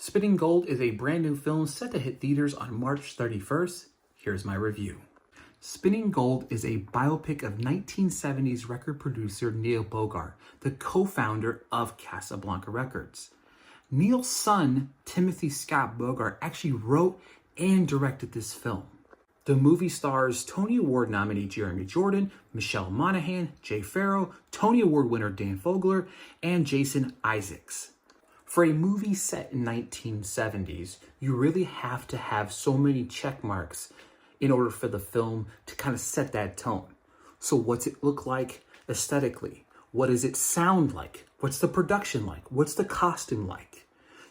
Spinning Gold is a brand new film set to hit theaters on March 31st. Here's my review. Spinning Gold is a biopic of 1970s record producer Neil Bogart, the co-founder of Casablanca Records. Neil's son, Timothy Scott Bogart, actually wrote and directed this film. The movie stars Tony Award nominee Jeremy Jordan, Michelle Monaghan, Jay Pharoah, Tony Award winner Dan Fogler, and Jason Issacs. For a movie set in 1970s, you really have to have so many check marks in order for the film to kind of set that tone. So what's it look like aesthetically? What does it sound like? What's the production like? What's the costume like?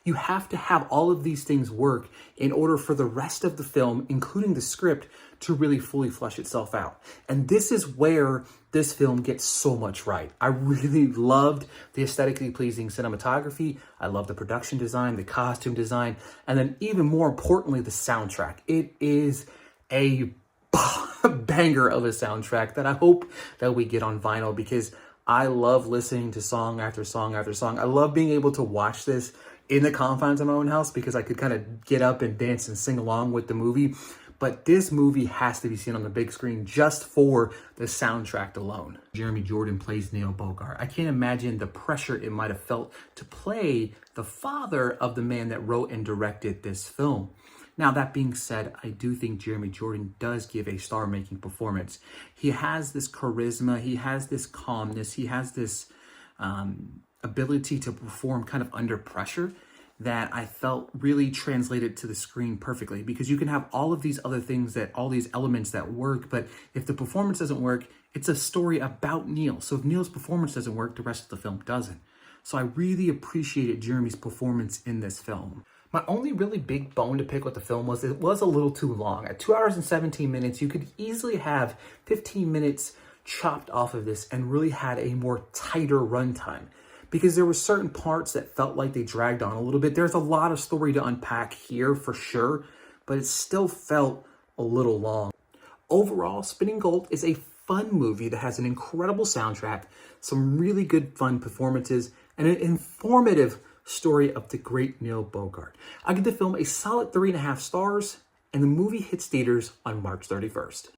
You have to have all of these things work in order for the rest of the film, including the script, to really fully flesh itself out. And this is where this film gets so much right. I really loved the aesthetically pleasing cinematography. I love the production design, the costume design, and then even more importantly, the soundtrack. It is a banger of a soundtrack that I hope that we get on vinyl, because I love listening to song after song after song. I love being able to watch this in the confines of my own house because I could kind of get up and dance and sing along with the movie. But this movie has to be seen on the big screen just for the soundtrack alone. Jeremy Jordan plays Neil Bogart. I can't imagine the pressure it might have felt to play the father of the man that wrote and directed this film. Now, that being said, I do think Jeremy Jordan does give a star-making performance. He has this charisma, he has this calmness, he has this ability to perform kind of under pressure that I felt really translated to the screen perfectly, because you can have all of these other things, that all these elements that work, but if the performance doesn't work, it's a story about Neil. So if Neil's performance doesn't work, the rest of the film doesn't. So I really appreciated Jeremy's performance in this film. My only really big bone to pick with the film was it was a little too long. At 2 hours and 17 minutes, you could easily have 15 minutes chopped off of this and really had a more tighter runtime, because there were certain parts that felt like they dragged on a little bit. There's a lot of story to unpack here for sure, but it still felt a little long. Overall, Spinning Gold is a fun movie that has an incredible soundtrack, some really good fun performances, and an informative story of the great Neil Bogart. I give the film a solid 3.5 stars, and the movie hits theaters on March 31st.